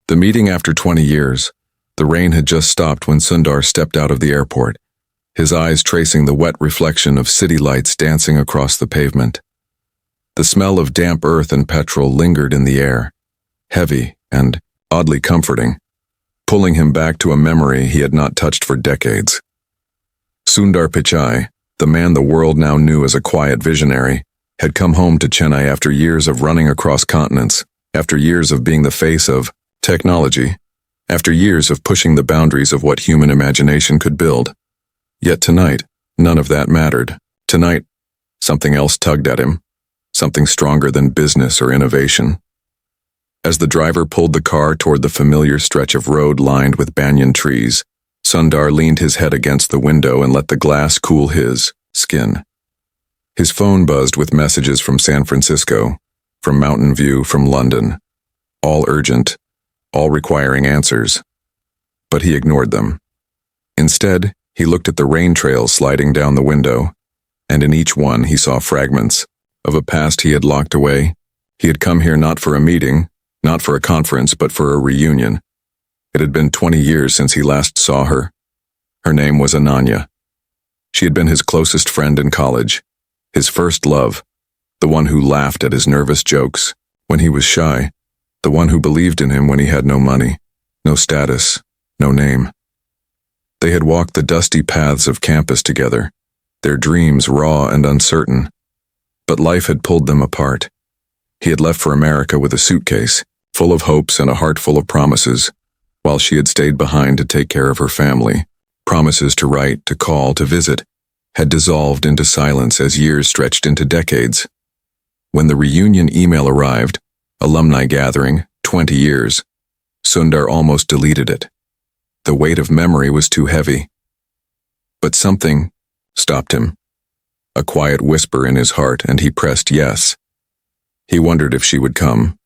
The meeting after 20 years. The rain had just stopped when Sundar stepped out of the airport, his eyes tracing the wet reflection of city lights dancing across the pavement. The smell of damp earth and petrol lingered in the air, heavy and oddly comforting, pulling him back to a memory he had not touched for decades. Sundar Pichai, the man the world now knew as a quiet visionary, had come home to Chennai after years of running across continents, after years of being the face of technology, after years of pushing the boundaries of what human imagination could build. Yet tonight, none of that mattered. Tonight, something else tugged at him, something stronger than business or innovation. As the driver pulled the car toward the familiar stretch of road lined with banyan trees, Sundar leaned his head against the window and let the glass cool his skin. His phone buzzed with messages from San Francisco, from Mountain View, from London, all urgent, all requiring answers. But he ignored them. Instead, he looked at the rain trails sliding down the window, and in each one he saw fragments of a past he had locked away. He had come here not for a meeting, not for a conference, but for a reunion. It had been 20 years since he last saw her. Her name was Ananya. She had been his closest friend in college, his first love, the one who laughed at his nervous jokes when he was shy, the one who believed in him when he had no money, no status, no name. They had walked the dusty paths of campus together, their dreams raw and uncertain. But life had pulled them apart. He had left for America with a suitcase, full of hopes and a heart full of promises, while she had stayed behind to take care of her family. Promises to write, to call, to visit, had dissolved into silence as years stretched into decades. When the reunion email arrived, alumni gathering, 20 years, Sundar almost deleted it. The weight of memory was too heavy. But something stopped him. A quiet whisper in his heart, and he pressed yes. He wondered if she would come.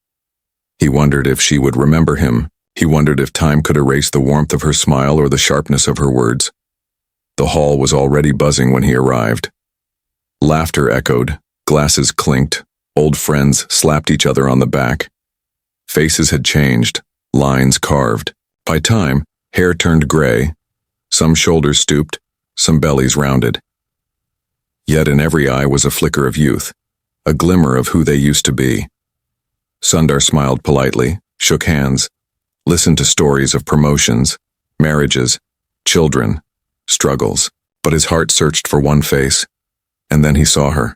He wondered if she would remember him. He wondered if time could erase the warmth of her smile or the sharpness of her words. The hall was already buzzing when he arrived. Laughter echoed, glasses clinked, old friends slapped each other on the back. Faces had changed, lines carved. By time, hair turned gray, some shoulders stooped, some bellies rounded. Yet in every eye was a flicker of youth, a glimmer of who they used to be. Sundar smiled politely, shook hands, listened to stories of promotions, marriages, children, struggles, but his heart searched for one face, and then he saw her.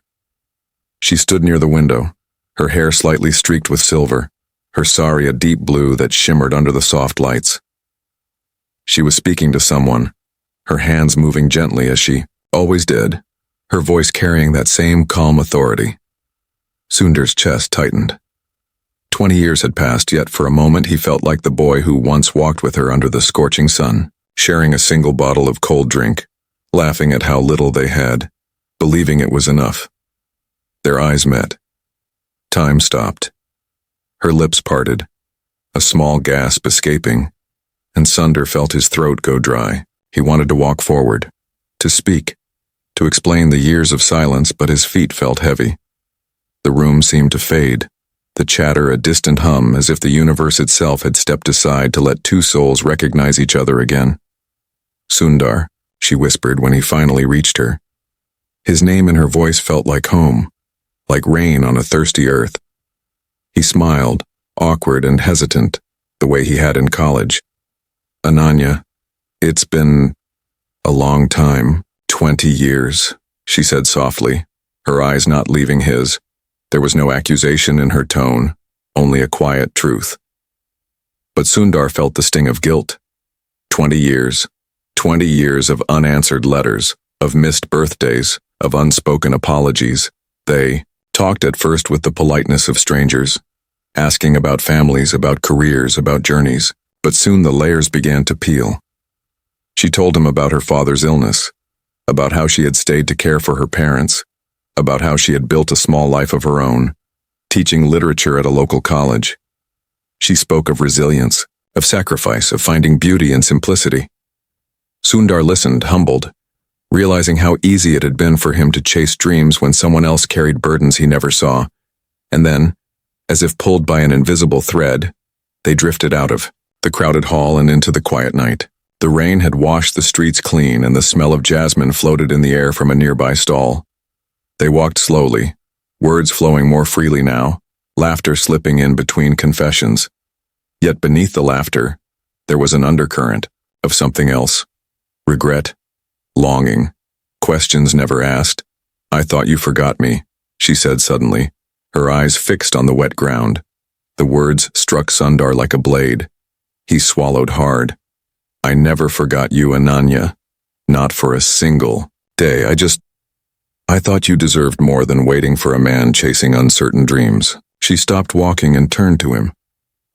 She stood near the window, her hair slightly streaked with silver, her sari a deep blue that shimmered under the soft lights. She was speaking to someone, her hands moving gently as she always did, her voice carrying that same calm authority. Sundar's chest tightened. 20 years had passed, yet for a moment he felt like the boy who once walked with her under the scorching sun, sharing a single bottle of cold drink, laughing at how little they had, believing it was enough. Their eyes met. Time stopped. Her lips parted, a small gasp escaping, and Sundar felt his throat go dry. He wanted to walk forward, to speak, to explain the years of silence, but his feet felt heavy. The room seemed to fade, the chatter a distant hum, as if the universe itself had stepped aside to let two souls recognize each other again. Sundar, she whispered when he finally reached her. His name in her voice felt like home, like rain on a thirsty earth. He smiled, awkward and hesitant, the way he had in college. Ananya, it's been a long time, 20 years, she said softly, her eyes not leaving his. There was no accusation in her tone, only a quiet truth. But Sundar felt the sting of guilt. 20 years. 20 years of unanswered letters, of missed birthdays, of unspoken apologies. They talked at first with the politeness of strangers, asking about families, about careers, about journeys, but soon the layers began to peel. She told him about her father's illness, about how she had stayed to care for her parents, about how she had built a small life of her own, teaching literature at a local college. She spoke of resilience, of sacrifice, of finding beauty in simplicity. Sundar listened, humbled, realizing how easy it had been for him to chase dreams when someone else carried burdens he never saw. And then, as if pulled by an invisible thread, They drifted out of the crowded hall and into the quiet night. The rain had washed the streets clean, and the smell of jasmine floated in the air from a nearby stall. They walked slowly, words flowing more freely now, laughter slipping in between confessions. Yet beneath the laughter, there was an undercurrent of something else. Regret, longing, questions never asked. "I thought you forgot me," she said suddenly, her eyes fixed on the wet ground. The words struck Sundar like a blade. He swallowed hard. "I never forgot you, Ananya. Not for a single day. I thought you deserved more than waiting for a man chasing uncertain dreams." She stopped walking and turned to him.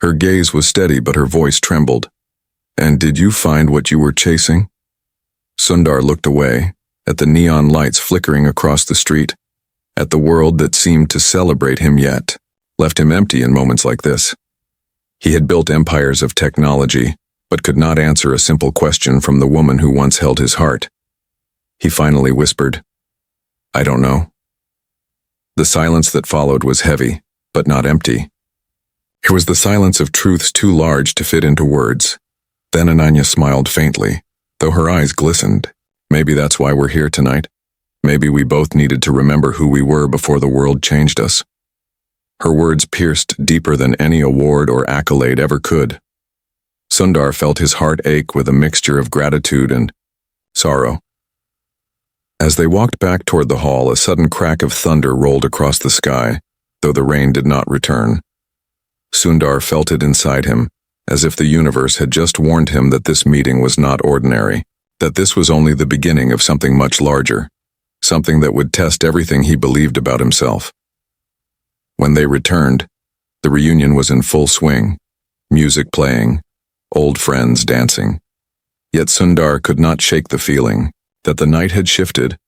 Her gaze was steady, but her voice trembled. "And did you find what you were chasing?" Sundar looked away, at the neon lights flickering across the street, at the world that seemed to celebrate him yet left him empty in moments like this. He had built empires of technology, but could not answer a simple question from the woman who once held his heart. He finally whispered, "I don't know." The silence that followed was heavy, but not empty. It was the silence of truths too large to fit into words. Then Ananya smiled faintly, though her eyes glistened. "Maybe that's why we're here tonight. Maybe we both needed to remember who we were before the world changed us." Her words pierced deeper than any award or accolade ever could. Sundar felt his heart ache with a mixture of gratitude and sorrow. As they walked back toward the hall, a sudden crack of thunder rolled across the sky, though the rain did not return. Sundar felt it inside him, as if the universe had just warned him that this meeting was not ordinary, that this was only the beginning of something much larger, something that would test everything he believed about himself. When they returned, the reunion was in full swing, music playing, old friends dancing. Yet Sundar could not shake the feeling that the night had shifted,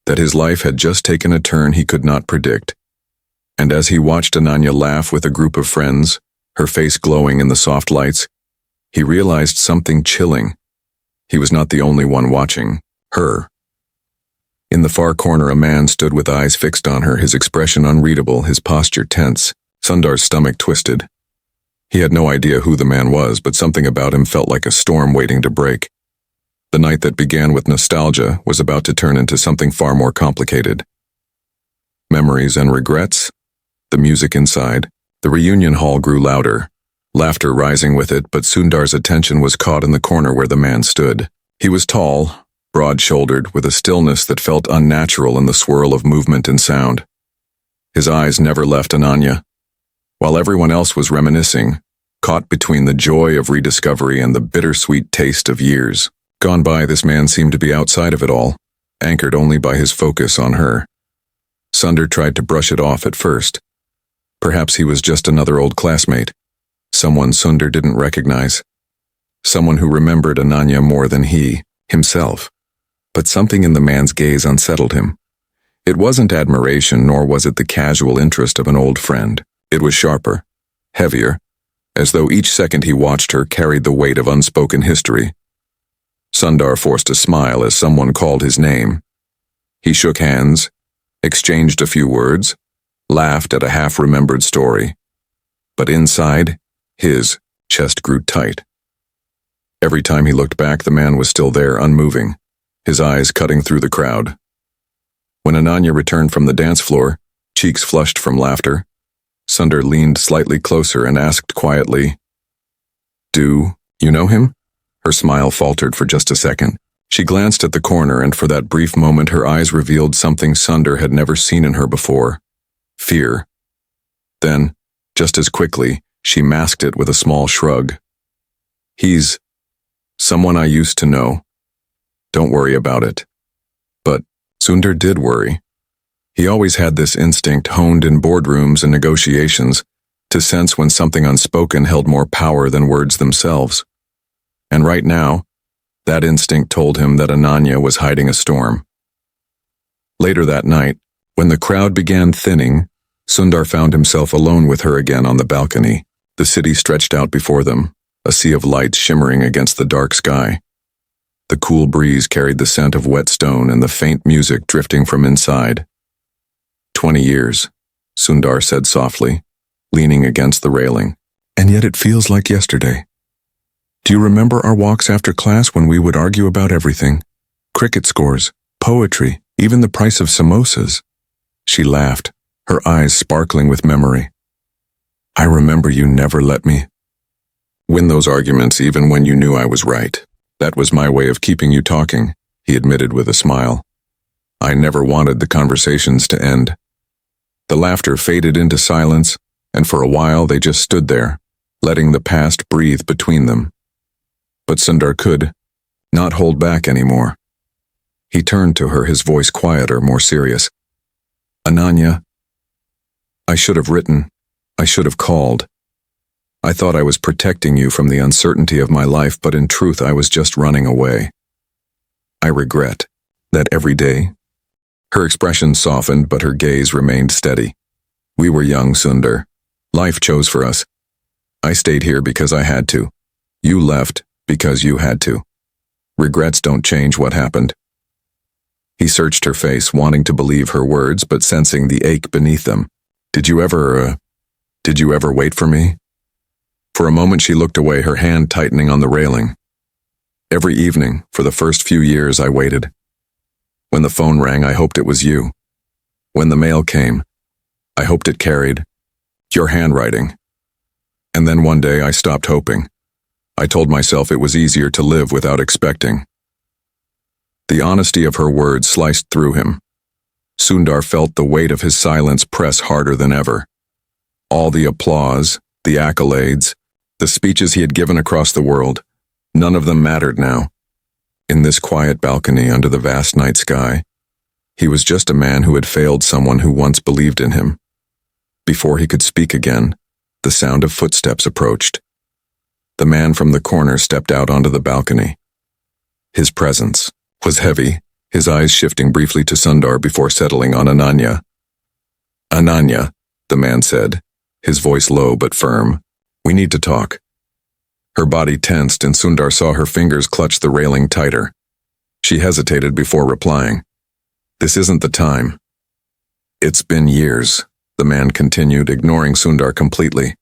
that his life had just taken a turn he could not predict. And as he watched Ananya laugh with a group of friends, her face glowing in the soft lights, he realized something chilling. He was not the only one watching her. In the far corner, a man stood with eyes fixed on her, his expression unreadable, his posture tense. Sundar's stomach twisted. He had no idea who the man was, but something about him felt like a storm waiting to break. The night that began with nostalgia was about to turn into something far more complicated. Memories and regrets, the music inside. The reunion hall grew louder, laughter rising with it, but Sundar's attention was caught in the corner where the man stood. He was tall, broad-shouldered, with a stillness that felt unnatural in the swirl of movement and sound. His eyes never left Ananya. While everyone else was reminiscing, caught between the joy of rediscovery and the bittersweet taste of years gone by, this man seemed to be outside of it all, anchored only by his focus on her. Sundar tried to brush it off at first. Perhaps he was just another old classmate, someone Sundar didn't recognize, someone who remembered Ananya more than he, himself. But something in the man's gaze unsettled him. It wasn't admiration, nor was it the casual interest of an old friend. It was sharper, heavier, as though each second he watched her carried the weight of unspoken history. Sundar forced a smile as someone called his name. He shook hands, exchanged a few words, laughed at a half-remembered story. But inside, his chest grew tight. Every time he looked back, the man was still there, unmoving, his eyes cutting through the crowd. When Ananya returned from the dance floor, cheeks flushed from laughter, Sundar leaned slightly closer and asked quietly, "Do you know him?" Her smile faltered for just a second. She glanced at the corner, and for that brief moment her eyes revealed something Sundar had never seen in her before: fear. Then, just as quickly, she masked it with a small shrug. "He's someone I used to know. Don't worry about it." But Sundar did worry. He always had this instinct honed in boardrooms and negotiations to sense when something unspoken held more power than words themselves. And right now, that instinct told him that Ananya was hiding a storm. Later that night, when the crowd began thinning, Sundar found himself alone with her again on the balcony. The city stretched out before them, a sea of lights shimmering against the dark sky. The cool breeze carried the scent of wet stone and the faint music drifting from inside. 20 years, Sundar said softly, leaning against the railing. And yet it feels like yesterday. Do you remember our walks after class when we would argue about everything? Cricket scores, poetry, even the price of samosas. She laughed, her eyes sparkling with memory. I remember you never let me win those arguments even when you knew I was right. That was my way of keeping you talking, he admitted with a smile. I never wanted the conversations to end. The laughter faded into silence, and for a while they just stood there, letting the past breathe between them. But Sundar could not hold back anymore. He turned to her, his voice quieter, more serious. Ananya, I should have written. I should have called. I thought I was protecting you from the uncertainty of my life, but in truth I was just running away. I regret that every day. Her expression softened, but her gaze remained steady. We were young, Sundar. Life chose for us. I stayed here because I had to. You left because you had to. Regrets don't change what happened. He searched her face, wanting to believe her words, but sensing the ache beneath them. Did you ever wait for me? For a moment she looked away, her hand tightening on the railing. Every evening, for the first few years, I waited. When the phone rang, I hoped it was you. When the mail came, I hoped it carried your handwriting. And then one day I stopped hoping. I told myself it was easier to live without expecting. The honesty of her words sliced through him. Sundar felt the weight of his silence press harder than ever. All the applause, the accolades, the speeches he had given across the world, none of them mattered now. In this quiet balcony under the vast night sky, he was just a man who had failed someone who once believed in him. Before he could speak again, the sound of footsteps approached. The man from the corner stepped out onto the balcony. His presence was heavy, his eyes shifting briefly to Sundar before settling on Ananya. Ananya, the man said, his voice low but firm. We need to talk. Her body tensed and Sundar saw her fingers clutch the railing tighter. She hesitated before replying. This isn't the time. It's been years, the man continued, ignoring Sundar completely.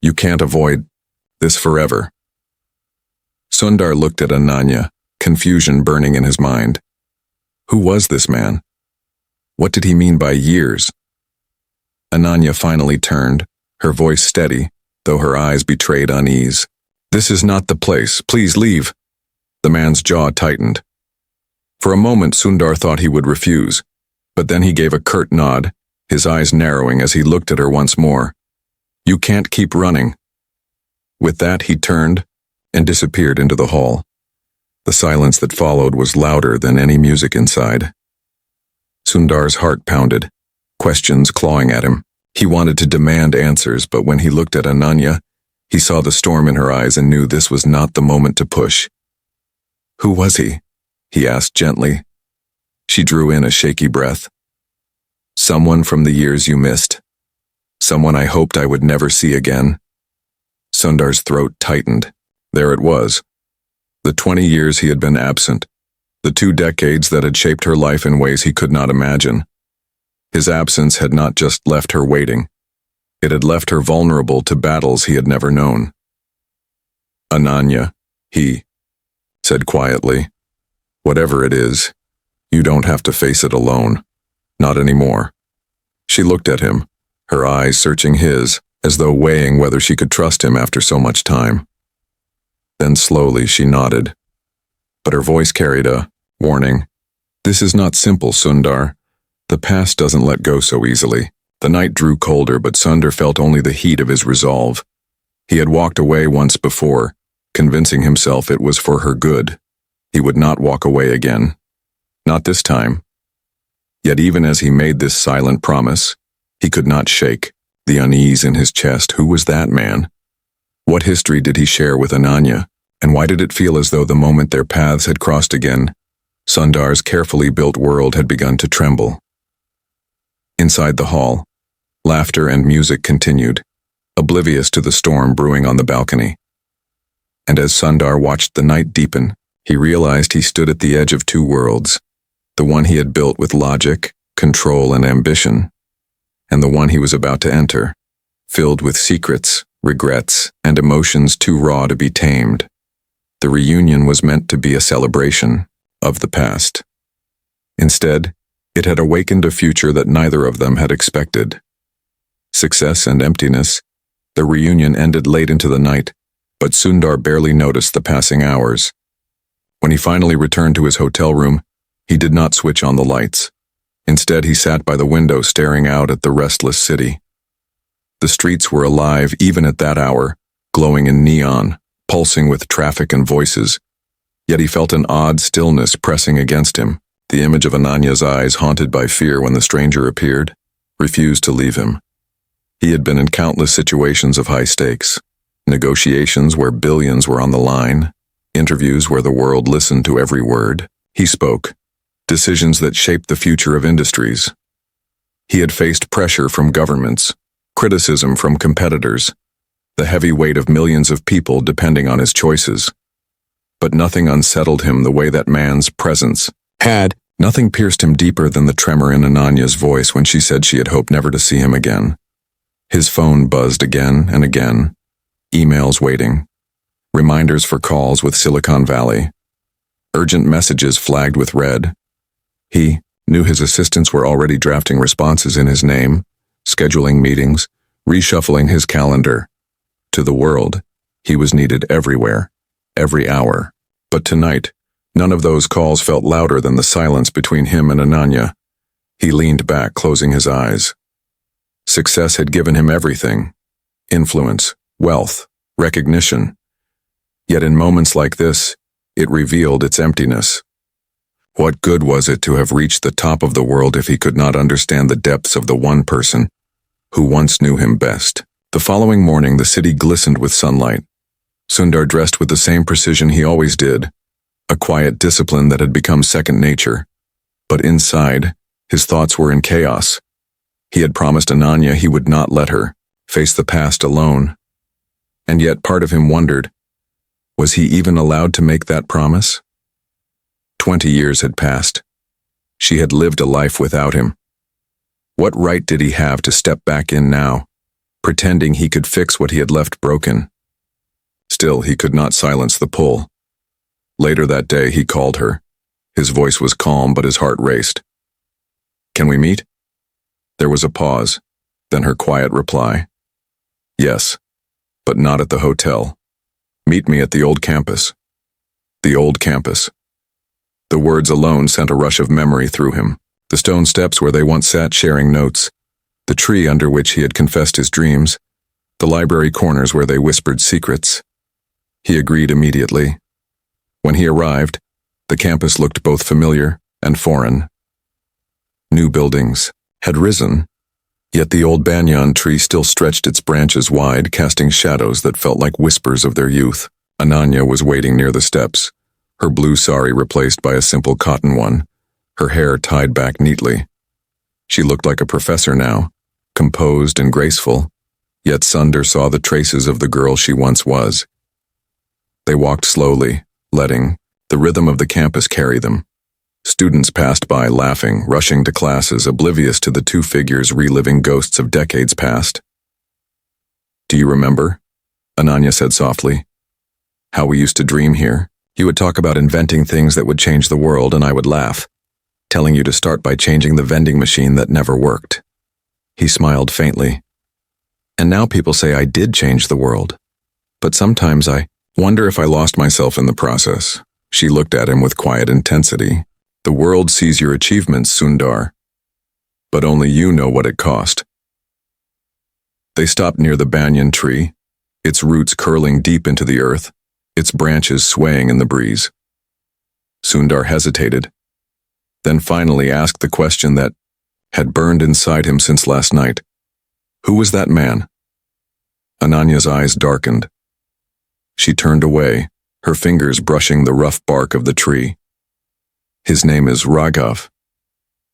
You can't avoid this forever. Sundar looked at Ananya, confusion burning in his mind. Who was this man? What did he mean by years? Ananya finally turned, her voice steady, though her eyes betrayed unease. This is not the place. Please leave. The man's jaw tightened. For a moment, Sundar thought he would refuse, but then he gave a curt nod, his eyes narrowing as he looked at her once more. You can't keep running. With that, he turned and disappeared into the hall. The silence that followed was louder than any music inside. Sundar's heart pounded, questions clawing at him. He wanted to demand answers, but when he looked at Ananya, he saw the storm in her eyes and knew this was not the moment to push. Who was he? He asked gently. She drew in a shaky breath. Someone from the years you missed. Someone I hoped I would never see again. Sundar's throat tightened. There it was. The 20 years he had been absent. The 2 decades that had shaped her life in ways he could not imagine. His absence had not just left her waiting. It had left her vulnerable to battles he had never known. Ananya, he said quietly. Whatever it is, you don't have to face it alone. Not anymore. She looked at him, her eyes searching his, as though weighing whether she could trust him after so much time. Then slowly she nodded. But her voice carried a warning. This is not simple, Sundar. The past doesn't let go so easily. The night drew colder, but Sundar felt only the heat of his resolve. He had walked away once before, convincing himself it was for her good. He would not walk away again. Not this time. Yet even as he made this silent promise, he could not shake the unease in his chest. Who was that man? What history did he share with Ananya, and why did it feel as though the moment their paths had crossed again, Sundar's carefully built world had begun to tremble? Inside the hall, laughter and music continued, oblivious to the storm brewing on the balcony. And as Sundar watched the night deepen, he realized he stood at the edge of 2 worlds, the one he had built with logic, control, and ambition, and the one he was about to enter, filled with secrets, regrets, and emotions too raw to be tamed. The reunion was meant to be a celebration of the past. Instead, it had awakened a future that neither of them had expected. Success and emptiness. The reunion ended late into the night, but Sundar barely noticed the passing hours. When he finally returned to his hotel room, he did not switch on the lights. Instead, he sat by the window staring out at the restless city. The streets were alive even at that hour, glowing in neon, pulsing with traffic and voices. Yet he felt an odd stillness pressing against him. The image of Ananya's eyes, haunted by fear when the stranger appeared, refused to leave him. He had been in countless situations of high stakes, negotiations where billions were on the line, interviews where the world listened to every word he spoke, decisions that shaped the future of industries. He had faced pressure from governments, criticism from competitors, the heavy weight of millions of people depending on his choices. But nothing unsettled him the way that man's presence had. Nothing pierced him deeper than the tremor in Ananya's voice when she said she had hoped never to see him again. His phone buzzed again and again, emails waiting, reminders for calls with Silicon Valley, urgent messages flagged with red. He knew his assistants were already drafting responses in his name, scheduling meetings, reshuffling his calendar. To the world, he was needed everywhere, every hour. But tonight, none of those calls felt louder than the silence between him and Ananya. He leaned back, closing his eyes. Success had given him everything: influence, wealth, recognition. Yet in moments like this, it revealed its emptiness. What good was it to have reached the top of the world if he could not understand the depths of the one person who once knew him best? The following morning, the city glistened with sunlight. Sundar dressed with the same precision he always did, a quiet discipline that had become second nature. But inside, his thoughts were in chaos. He had promised Ananya he would not let her face the past alone. And yet part of him wondered, was he even allowed to make that promise? 20 years had passed. She had lived a life without him. What right did he have to step back in now, pretending he could fix what he had left broken? Still, he could not silence the pull. Later that day, he called her. His voice was calm, but his heart raced. "Can we meet?" There was a pause, then her quiet reply. "Yes, but not at the hotel. Meet me at the old campus." The old campus. The words alone sent a rush of memory through him. The stone steps where they once sat sharing notes, the tree under which he had confessed his dreams, the library corners where they whispered secrets. He agreed immediately. When he arrived, the campus looked both familiar and foreign. New buildings had risen, yet the old banyan tree still stretched its branches wide, casting shadows that felt like whispers of their youth. Ananya was waiting near the steps, her blue sari replaced by a simple cotton one, her hair tied back neatly. She looked like a professor now, composed and graceful, yet Sundar saw the traces of the girl she once was. They walked slowly, letting the rhythm of the campus carry them. Students passed by, laughing, rushing to classes, oblivious to the two figures reliving ghosts of decades past. "Do you remember?" Ananya said softly. "How we used to dream here. You would talk about inventing things that would change the world, and I would laugh, telling you to start by changing the vending machine that never worked." He smiled faintly. "And now people say I did change the world. But sometimes I wonder if I lost myself in the process." She looked at him with quiet intensity. "The world sees your achievements, Sundar, but only you know what it cost." They stopped near the banyan tree, its roots curling deep into the earth, its branches swaying in the breeze. Sundar hesitated, then finally asked the question that had burned inside him since last night. Who was that man? Ananya's eyes darkened. She turned away, her fingers brushing the rough bark of the tree. "His name is Raghav.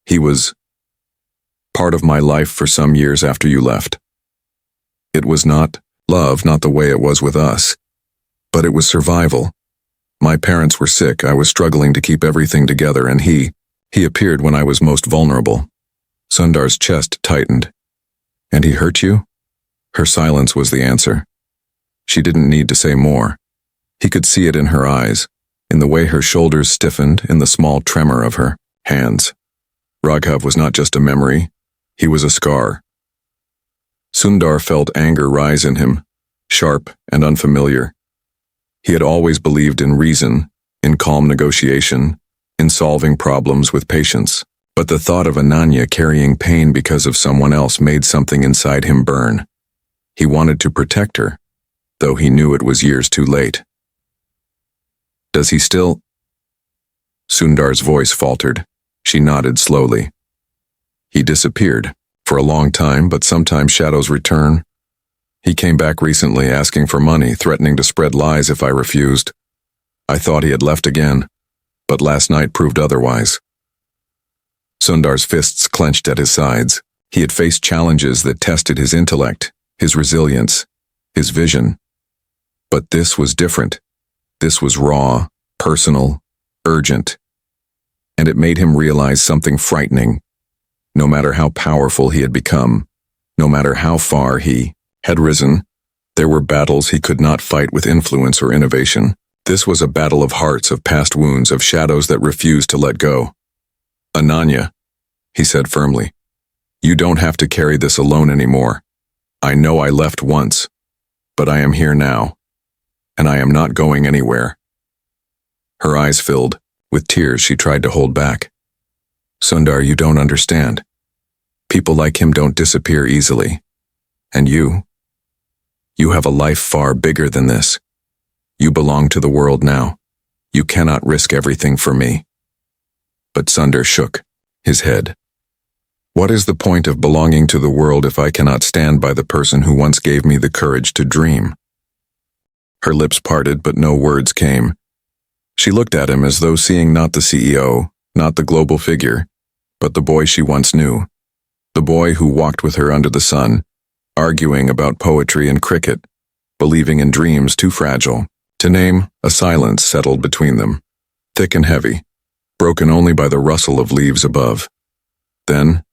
He was part of my life for some years after you left. It was not love, not the way it was with us, but it was survival. My parents were sick, I was struggling to keep everything together, and he appeared when I was most vulnerable." Sundar's chest tightened. "And he hurt you?" Her silence was the answer. She didn't need to say more. He could see it in her eyes, in the way her shoulders stiffened, in the small tremor of her hands. Raghav was not just a memory, he was a scar. Sundar felt anger rise in him, sharp and unfamiliar. He had always believed in reason, in calm negotiation, in solving problems with patience. But the thought of Ananya carrying pain because of someone else made something inside him burn. He wanted to protect her, though he knew it was years too late. Does he still? Sundar's voice faltered. She nodded slowly. He disappeared, for a long time, but sometimes shadows return. He came back recently asking for money, threatening to spread lies if I refused. I thought he had left again, but last night proved otherwise. Sundar's fists clenched at his sides. He had faced challenges that tested his intellect, his resilience, his vision. But this was different. This was raw, personal, urgent. And it made him realize something frightening. No matter how powerful he had become, no matter how far he had risen, there were battles he could not fight with influence or innovation. This was a battle of hearts, of past wounds, of shadows that refused to let go. Ananya, he said firmly, you don't have to carry this alone anymore. I know I left once, but I am here now, and I am not going anywhere. Her eyes filled. With tears she tried to hold back. Sundar, you don't understand. People like him don't disappear easily. And you have a life far bigger than this. You belong to the world now. You cannot risk everything for me. But Sundar shook his head. What is the point of belonging to the world if I cannot stand by the person who once gave me the courage to dream? Her lips parted, but no words came. She looked at him as though seeing not the CEO, not the global figure, but the boy she once knew. The boy who walked with her under the sun, arguing about poetry and cricket, believing in dreams too fragile to name. A silence settled between them, thick and heavy, broken only by the rustle of leaves above. Then,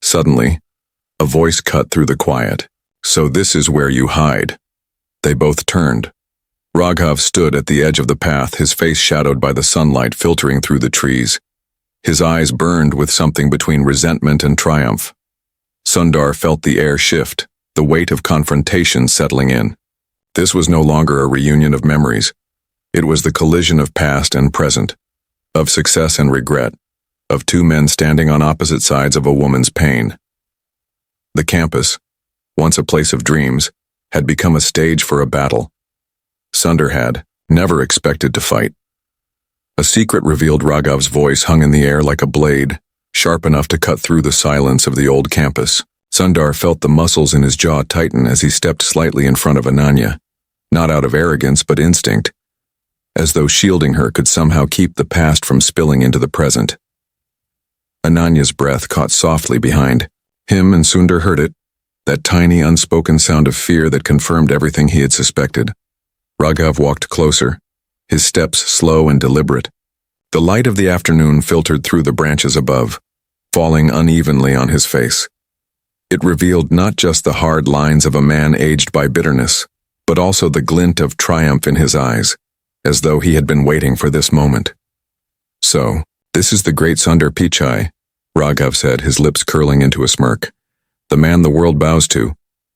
suddenly, a voice cut through the quiet. So this is where you hide. They both turned. Raghav stood at the edge of the path, his face shadowed by the sunlight filtering through the trees. His eyes burned with something between resentment and triumph. Sundar felt the air shift, the weight of confrontation settling in. This was no longer a reunion of memories. It was the collision of past and present, of success and regret, of two men standing on opposite sides of a woman's pain. The campus, once a place of dreams, had become a stage for a battle. Sundar had never expected to fight. A secret revealed Raghav's voice hung in the air like a blade, sharp enough to cut through the silence of the old campus. Sundar felt the muscles in his jaw tighten as he stepped slightly in front of Ananya, not out of arrogance but instinct, as though shielding her could somehow keep the past from spilling into the present. Ananya's breath caught softly behind him, and Sundar heard it, that tiny unspoken sound of fear that confirmed everything he had suspected. Raghav walked closer, his steps slow and deliberate. The light of the afternoon filtered through the branches above, falling unevenly on his face. It revealed not just the hard lines of a man aged by bitterness, but also the glint of triumph in his eyes, as though he had been waiting for this moment. So, this is the great Sundar Pichai, Raghav said, his lips curling into a smirk. The man the world bows to,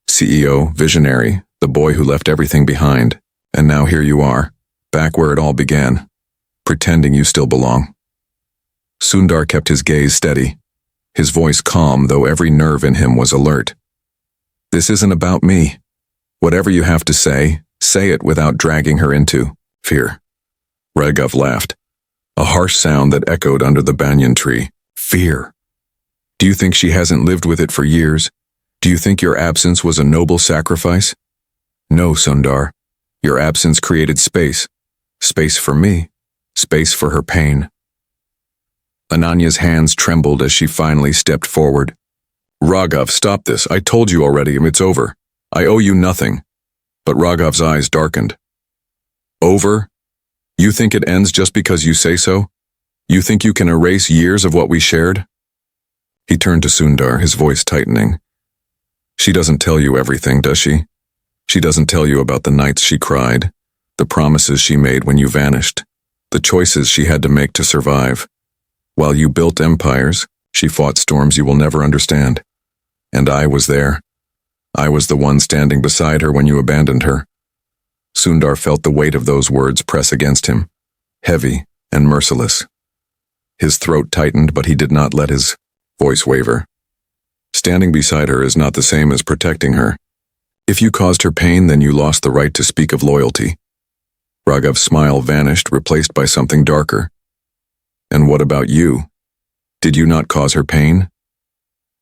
CEO, visionary, the boy who left everything behind. And now here you are, back where it all began, pretending you still belong. Sundar kept his gaze steady, his voice calm though every nerve in him was alert. This isn't about me. Whatever you have to say it without dragging her into fear. Raghav laughed, a harsh sound that echoed under the banyan tree. Fear. Do you think she hasn't lived with it for years? Do you think your absence was a noble sacrifice? No, Sundar. Your absence created space. Space for me. Space for her pain. Ananya's hands trembled as she finally stepped forward. Raghav, stop this. I told you already, it's over. I owe you nothing. But Raghav's eyes darkened. Over? You think it ends just because you say so? You think you can erase years of what we shared? He turned to Sundar, his voice tightening. She doesn't tell you everything, does she? She doesn't tell you about the nights she cried, the promises she made when you vanished, the choices she had to make to survive. While you built empires, she fought storms you will never understand. And I was there. I was the one standing beside her when you abandoned her. Sundar felt the weight of those words press against him, heavy and merciless. His throat tightened, but he did not let his voice waver. Standing beside her is not the same as protecting her. If you caused her pain, then you lost the right to speak of loyalty. Raghav's smile vanished, replaced by something darker. And what about you? Did you not cause her pain?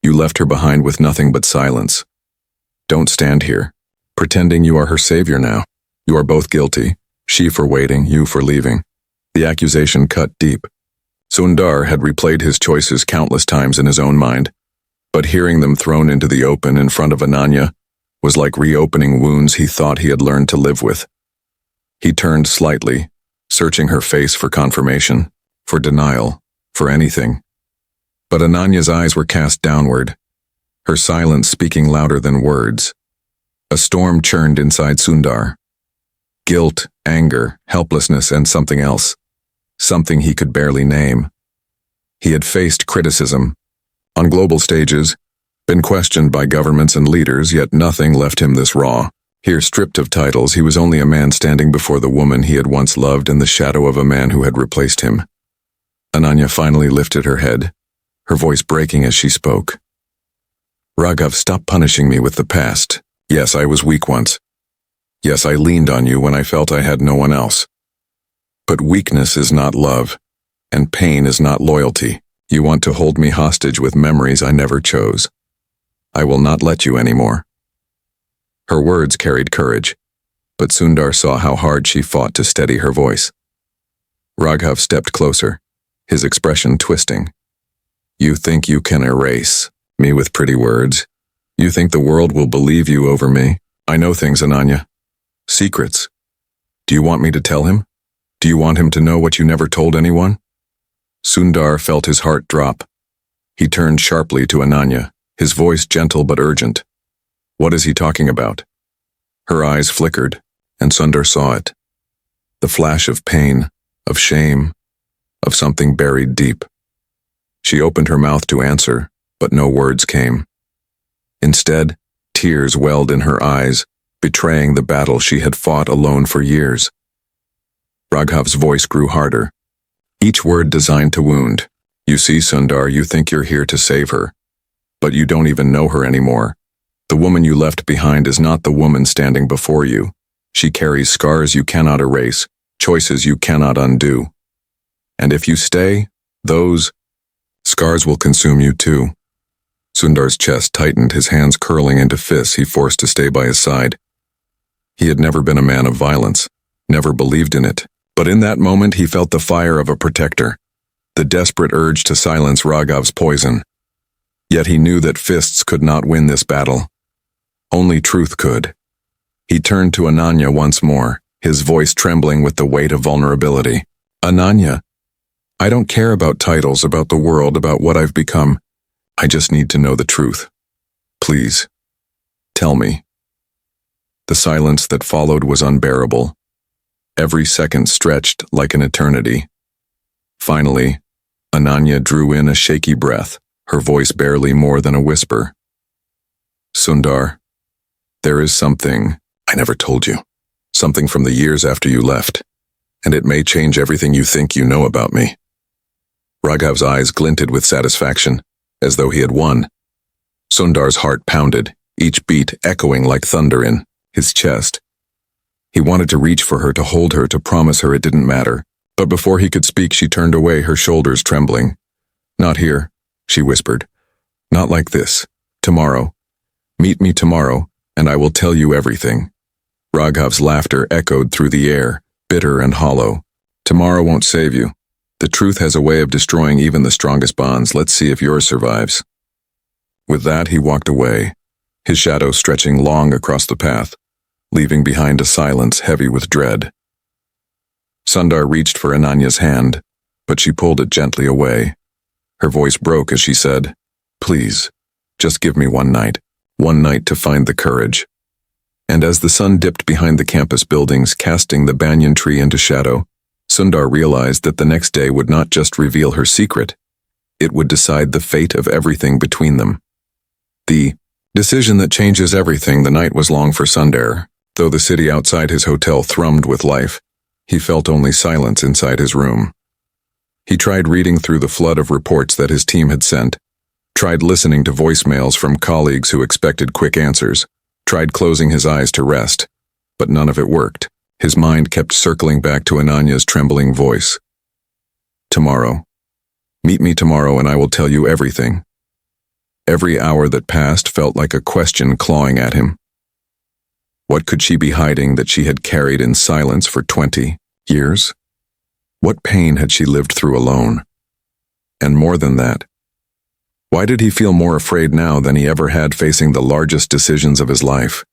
You left her behind with nothing but silence. Don't stand here, pretending you are her savior now. You are both guilty, she for waiting, you for leaving. The accusation cut deep. Sundar had replayed his choices countless times in his own mind, but hearing them thrown into the open in front of Ananya was like reopening wounds he thought he had learned to live with. He turned slightly, searching her face for confirmation, for denial, for anything. But Ananya's eyes were cast downward, her silence speaking louder than words. A storm churned inside Sundar. Guilt, anger, helplessness, and something else. Something he could barely name. He had faced criticism, on global stages, been questioned by governments and leaders, yet nothing left him this raw. Here, stripped of titles, he was only a man standing before the woman he had once loved in the shadow of a man who had replaced him. Ananya finally lifted her head, her voice breaking as she spoke. Raghav, stop punishing me with the past. Yes, I was weak once. Yes, I leaned on you when I felt I had no one else. But weakness is not love, and pain is not loyalty. You want to hold me hostage with memories I never chose. I will not let you anymore. Her words carried courage, but Sundar saw how hard she fought to steady her voice. Raghav stepped closer, his expression twisting. You think you can erase me with pretty words? You think the world will believe you over me? I know things, Ananya. Secrets. Do you want me to tell him? Do you want him to know what you never told anyone? Sundar felt his heart drop. He turned sharply to Ananya, his voice gentle but urgent. What is he talking about? Her eyes flickered, and Sundar saw it. The flash of pain, of shame, of something buried deep. She opened her mouth to answer, but no words came. Instead, tears welled in her eyes, betraying the battle she had fought alone for years. Raghav's voice grew harder, each word designed to wound. You see, Sundar, you think you're here to save her, but you don't even know her anymore. The woman you left behind is not the woman standing before you. She carries scars you cannot erase, choices you cannot undo. And if you stay, those scars will consume you too. Sundar's chest tightened, his hands curling into fists he forced to stay by his side. He had never been a man of violence, never believed in it, but in that moment he felt the fire of a protector, the desperate urge to silence Raghav's poison. Yet he knew that fists could not win this battle. Only truth could. He turned to Ananya once more, his voice trembling with the weight of vulnerability. Ananya, I don't care about titles, about the world, about what I've become. I just need to know the truth. Please, tell me. The silence that followed was unbearable. Every second stretched like an eternity. Finally, Ananya drew in a shaky breath, her voice barely more than a whisper. Sundar, there is something I never told you. Something from the years after you left, and it may change everything you think you know about me. Raghav's eyes glinted with satisfaction, as though he had won. Sundar's heart pounded, each beat echoing like thunder in his chest. He wanted to reach for her, to hold her, to promise her it didn't matter. But before he could speak, she turned away, her shoulders trembling. Not here, she whispered. Not like this. Tomorrow. Meet me tomorrow, and I will tell you everything. Raghav's laughter echoed through the air, bitter and hollow. Tomorrow won't save you. The truth has a way of destroying even the strongest bonds. Let's see if yours survives. With that, he walked away, his shadow stretching long across the path, leaving behind a silence heavy with dread. Sundar reached for Ananya's hand, but she pulled it gently away. Her voice broke as she said, Please, just give me one night to find the courage. And as the sun dipped behind the campus buildings, casting the banyan tree into shadow, Sundar realized that the next day would not just reveal her secret, it would decide the fate of everything between them. The decision that changes everything. The night was long for Sundar. Though the city outside his hotel thrummed with life, he felt only silence inside his room. He tried reading through the flood of reports that his team had sent, tried listening to voicemails from colleagues who expected quick answers, tried closing his eyes to rest, but none of it worked. His mind kept circling back to Ananya's trembling voice. Tomorrow. Meet me tomorrow and I will tell you everything. Every hour that passed felt like a question clawing at him. What could she be hiding that she had carried in silence for 20 years? What pain had she lived through alone? And more than that, why did he feel more afraid now than he ever had facing the largest decisions of his life?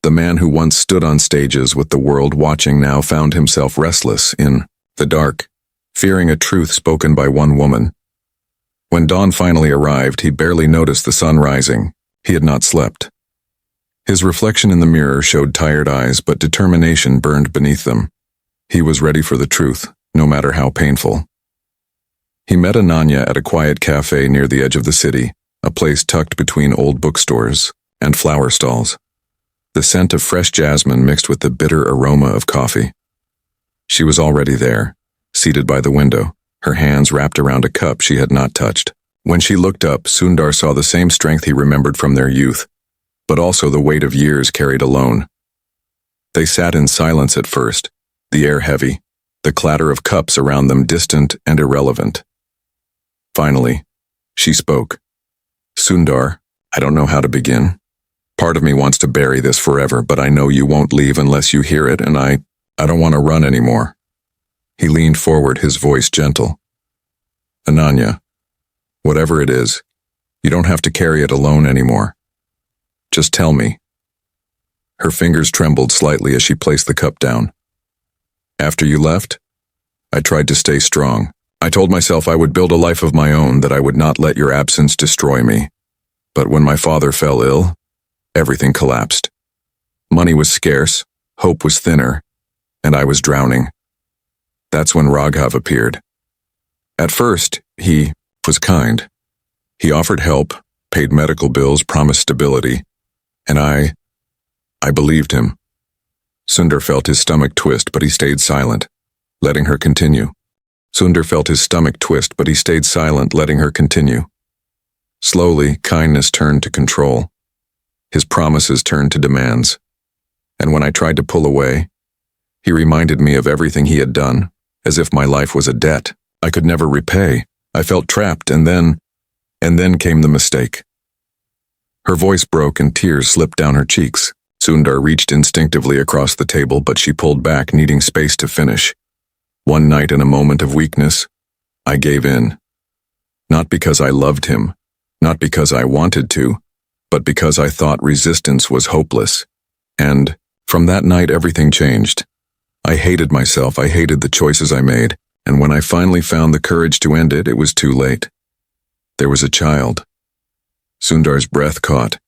The man who once stood on stages with the world watching now found himself restless in the dark, fearing a truth spoken by one woman. When dawn finally arrived, he barely noticed the sun rising. He had not slept. His reflection in the mirror showed tired eyes, but determination burned beneath them. He was ready for the truth, no matter how painful. He met Ananya at a quiet cafe near the edge of the city, a place tucked between old bookstores and flower stalls. The scent of fresh jasmine mixed with the bitter aroma of coffee. She was already there, seated by the window, her hands wrapped around a cup she had not touched. When she looked up, Sundar saw the same strength he remembered from their youth, but also the weight of years carried alone. They sat in silence at first, the air heavy, the clatter of cups around them distant and irrelevant. Finally, she spoke. Sundar, I don't know how to begin. Part of me wants to bury this forever, but I know you won't leave unless you hear it, and I don't want to run anymore. He leaned forward, his voice gentle. Ananya, whatever it is, you don't have to carry it alone anymore. Just tell me. Her fingers trembled slightly as she placed the cup down. After you left, I tried to stay strong. I told myself I would build a life of my own, that I would not let your absence destroy me. But when my father fell ill, everything collapsed. Money was scarce, hope was thinner, and I was drowning. That's when Raghav appeared. At first, he was kind. He offered help, paid medical bills, promised stability, and I believed him. Sundar felt his stomach twist, but he stayed silent, letting her continue. Sundar felt his stomach twist, but he stayed silent, letting her continue. Slowly, kindness turned to control. His promises turned to demands. And when I tried to pull away, he reminded me of everything he had done, as if my life was a debt I could never repay. I felt trapped, and then came the mistake. Her voice broke and tears slipped down her cheeks. Sundar reached instinctively across the table, but she pulled back, needing space to finish. One night, in a moment of weakness, I gave in. Not because I loved him, not because I wanted to, but because I thought resistance was hopeless. And from that night, everything changed. I hated myself, I hated the choices I made, and when I finally found the courage to end it, it was too late. There was a child. Sundar's breath caught.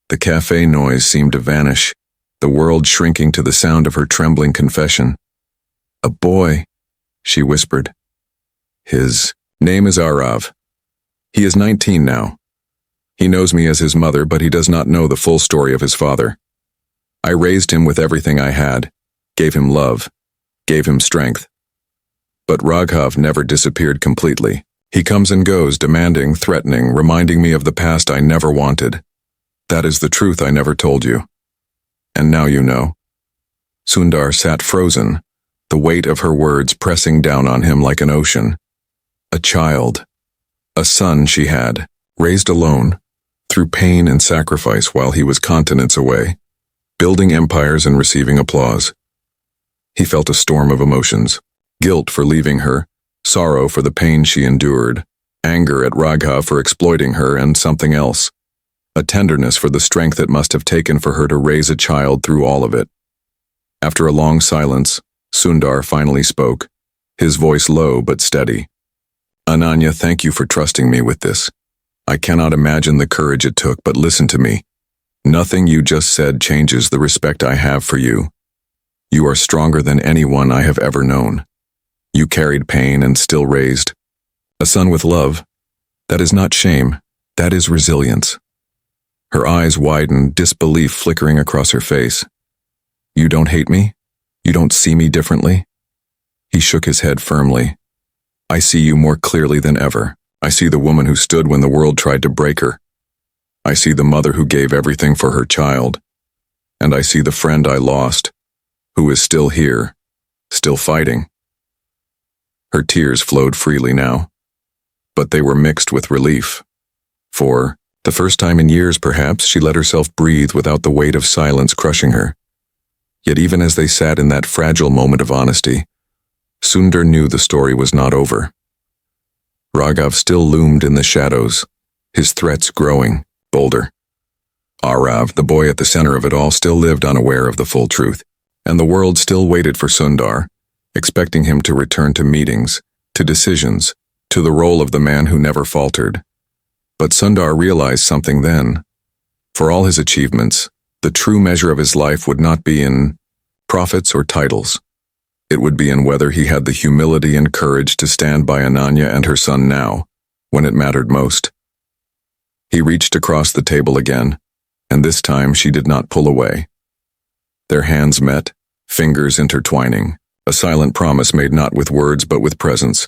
The cafe noise seemed to vanish, the world shrinking to the sound of her trembling confession. A boy, she whispered. His name is Arav. He is 19 now. He knows me as his mother, but he does not know the full story of his father. I raised him with everything I had, gave him love, gave him strength. But Raghav never disappeared completely. He comes and goes, demanding, threatening, reminding me of the past I never wanted. That is the truth I never told you. And now you know. Sundar sat frozen, the weight of her words pressing down on him like an ocean. A child, a son she had, raised alone, through pain and sacrifice while he was continents away, building empires and receiving applause. He felt a storm of emotions, guilt for leaving her, sorrow for the pain she endured, anger at Raghav for exploiting her, and something else, a tenderness for the strength it must have taken for her to raise a child through all of it. After a long silence, Sundar finally spoke, his voice low but steady. Ananya, thank you for trusting me with this. I cannot imagine the courage it took, but listen to me. Nothing you just said changes the respect I have for you. You are stronger than anyone I have ever known. You carried pain and still raised a son with love. That is not shame, that is resilience. Her eyes widened, disbelief flickering across her face. You don't hate me? You don't see me differently? He shook his head firmly. I see you more clearly than ever. I see the woman who stood when the world tried to break her. I see the mother who gave everything for her child. And I see the friend I lost, who is still here, still fighting. Her tears flowed freely now, but they were mixed with relief. For the first time in years, perhaps, she let herself breathe without the weight of silence crushing her. Yet even as they sat in that fragile moment of honesty, Sundar knew the story was not over. Raghav still loomed in the shadows, his threats growing bolder. Arav, the boy at the center of it all, still lived unaware of the full truth, and the world still waited for Sundar, expecting him to return to meetings, to decisions, to the role of the man who never faltered. But Sundar realized something then. For all his achievements, the true measure of his life would not be in profits or titles. It would be in whether he had the humility and courage to stand by Ananya and her son now, when it mattered most. He reached across the table again, and this time she did not pull away. Their hands met, fingers intertwining, a silent promise made not with words but with presence.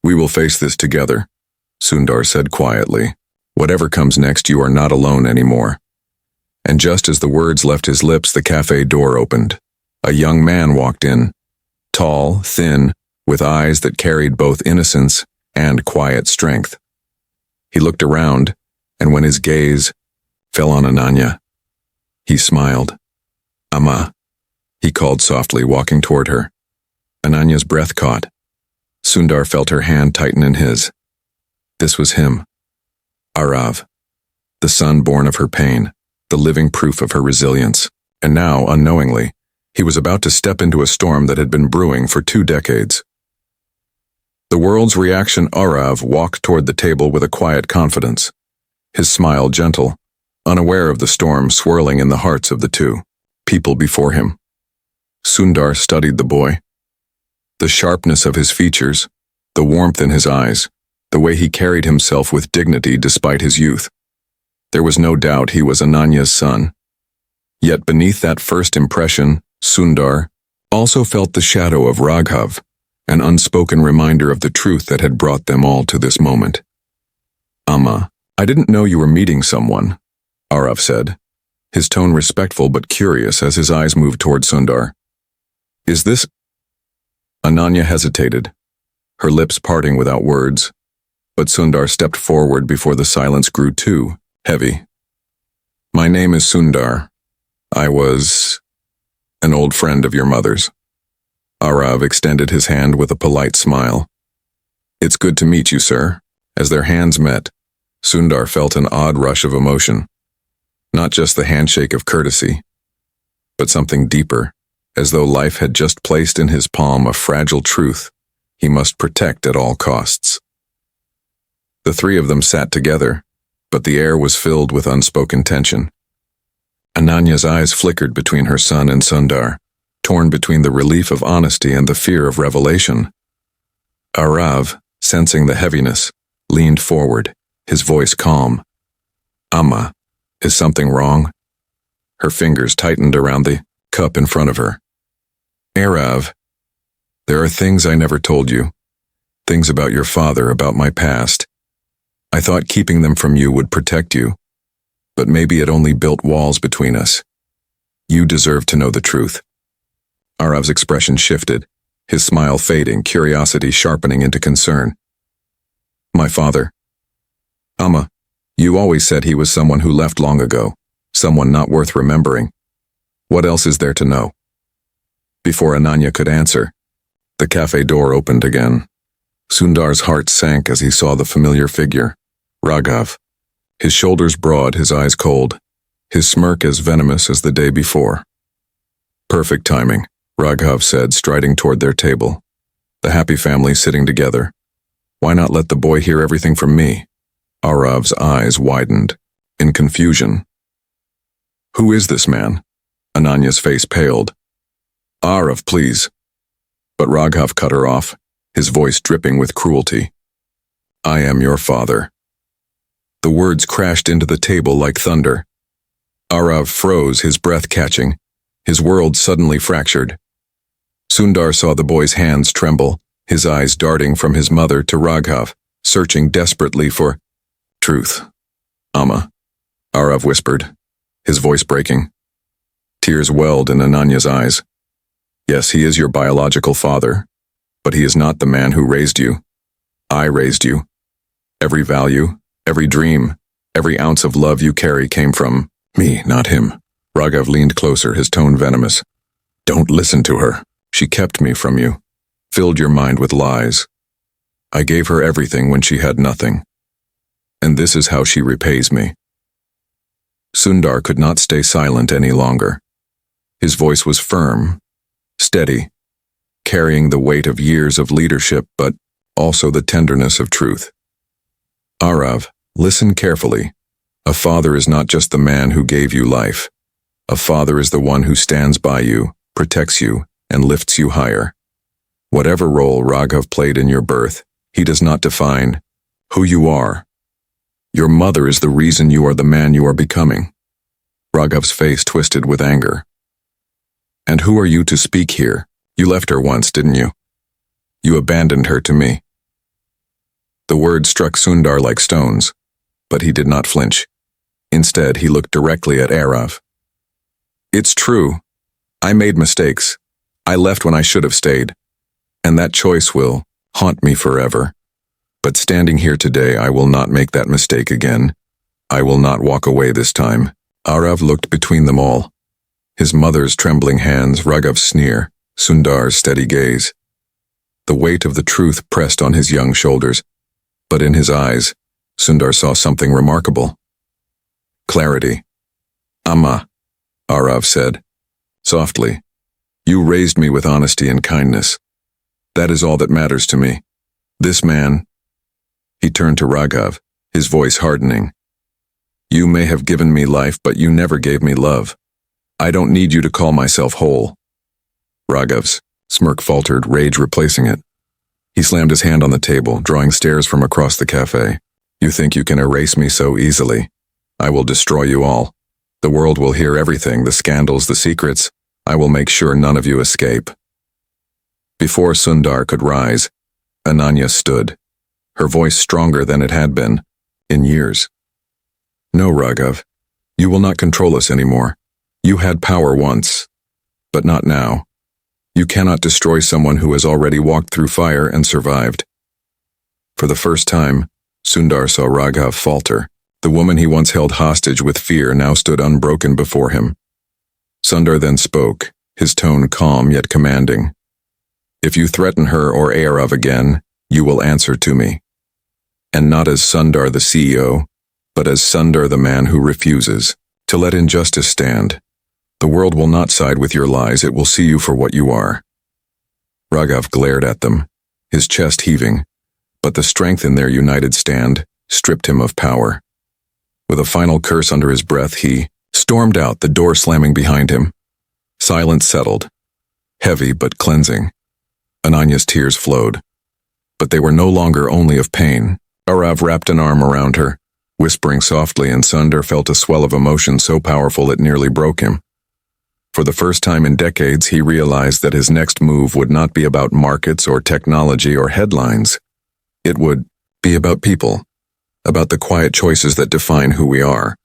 We will face this together, Sundar said quietly. Whatever comes next, you are not alone anymore. And just as the words left his lips, the cafe door opened. A young man walked in, tall, thin, with eyes that carried both innocence and quiet strength. He looked around, and when his gaze fell on Ananya, he smiled. Amma, he called softly, walking toward her. Ananya's breath caught. Sundar felt her hand tighten in his. This was him. Arav, the son born of her pain, the living proof of her resilience. And now, unknowingly, he was about to step into a storm that had been brewing for 2 decades. The world's reaction. Arav walked toward the table with a quiet confidence, his smile gentle, unaware of the storm swirling in the hearts of the two people before him. Sundar studied the boy. The sharpness of his features, the warmth in his eyes, the way he carried himself with dignity despite his youth. There was no doubt he was Ananya's son. Yet beneath that first impression, Sundar also felt the shadow of Raghav, an unspoken reminder of the truth that had brought them all to this moment. Amma, I didn't know you were meeting someone, Arav said, his tone respectful but curious as his eyes moved toward Sundar. Is this? Ananya hesitated, her lips parting without words, but Sundar stepped forward before the silence grew too heavy. My name is Sundar. I was an old friend of your mother's. Arav extended his hand with a polite smile. It's good to meet you, sir. As their hands met, Sundar felt an odd rush of emotion. Not just the handshake of courtesy, but something deeper, as though life had just placed in his palm a fragile truth he must protect at all costs. The three of them sat together, but the air was filled with unspoken tension. Ananya's eyes flickered between her son and Sundar, torn between the relief of honesty and the fear of revelation. Arav, sensing the heaviness, leaned forward, his voice calm. Amma, is something wrong? Her fingers tightened around the cup in front of her. Arav, there are things I never told you. Things about your father, about my past. I thought keeping them from you would protect you, but maybe it only built walls between us. You deserve to know the truth. Arav's expression shifted, his smile fading, curiosity sharpening into concern. My father. Amma, you always said he was someone who left long ago, someone not worth remembering. What else is there to know? Before Ananya could answer, the cafe door opened again. Sundar's heart sank as he saw the familiar figure, Raghav, his shoulders broad, his eyes cold, his smirk as venomous as the day before. Perfect timing, Raghav said, striding toward their table. The happy family sitting together. Why not let the boy hear everything from me? Arav's eyes widened, in confusion. Who is this man? Ananya's face paled. Arav, please. But Raghav cut her off, his voice dripping with cruelty. I am your father. The words crashed into the table like thunder. Arav froze, his breath catching, his world suddenly fractured. Sundar saw the boy's hands tremble, his eyes darting from his mother to Raghav, searching desperately for truth. Amma, Arav whispered, his voice breaking. Tears welled in Ananya's eyes. Yes, he is your biological father, but he is not the man who raised you. I raised you. Every value, every dream, every ounce of love you carry came from me, not him. Raghav leaned closer, his tone venomous. Don't listen to her. She kept me from you, filled your mind with lies. I gave her everything when she had nothing. And this is how she repays me. Sundar could not stay silent any longer. His voice was firm, steady, carrying the weight of years of leadership, but also the tenderness of truth. Arav, listen carefully. A father is not just the man who gave you life. A father is the one who stands by you, protects you, and lifts you higher. Whatever role Raghav played in your birth, he does not define who you are. Your mother is the reason you are the man you are becoming. Raghav's face twisted with anger. And who are you to speak here? You left her once, didn't you? You abandoned her to me. The words struck Sundar like stones, but he did not flinch. Instead, he looked directly at Arav. It's true. I made mistakes. I left when I should have stayed. And that choice will haunt me forever. But standing here today, I will not make that mistake again. I will not walk away this time. Arav looked between them all. His mother's trembling hands, Raghav's sneer, Sundar's steady gaze. The weight of the truth pressed on his young shoulders, but in his eyes, Sundar saw something remarkable. Clarity. Amma, Arav said, softly. You raised me with honesty and kindness. That is all that matters to me. This man. He turned to Raghav, his voice hardening. You may have given me life, but you never gave me love. I don't need you to call myself whole. Raghav's smirk faltered, rage replacing it. He slammed his hand on the table, drawing stares from across the cafe. You think you can erase me so easily? I will destroy you all. The world will hear everything, the scandals, the secrets. I will make sure none of you escape. Before Sundar could rise, Ananya stood, her voice stronger than it had been in years. No, Raghav, you will not control us anymore. You had power once, but not now. You cannot destroy someone who has already walked through fire and survived. For the first time, Sundar saw Raghav falter. The woman he once held hostage with fear now stood unbroken before him. Sundar then spoke, his tone calm yet commanding. If you threaten her or Arav again, you will answer to me. And not as Sundar the CEO, but as Sundar the man who refuses to let injustice stand. The world will not side with your lies, it will see you for what you are. Raghav glared at them, his chest heaving, but the strength in their united stand stripped him of power. With a final curse under his breath, he stormed out, the door slamming behind him. Silence settled, heavy but cleansing. Ananya's tears flowed, but they were no longer only of pain. Arav wrapped an arm around her, whispering softly, and Sundar felt a swell of emotion so powerful it nearly broke him. For the first time in decades, he realized that his next move would not be about markets or technology or headlines. It would be about people, about the quiet choices that define who we are.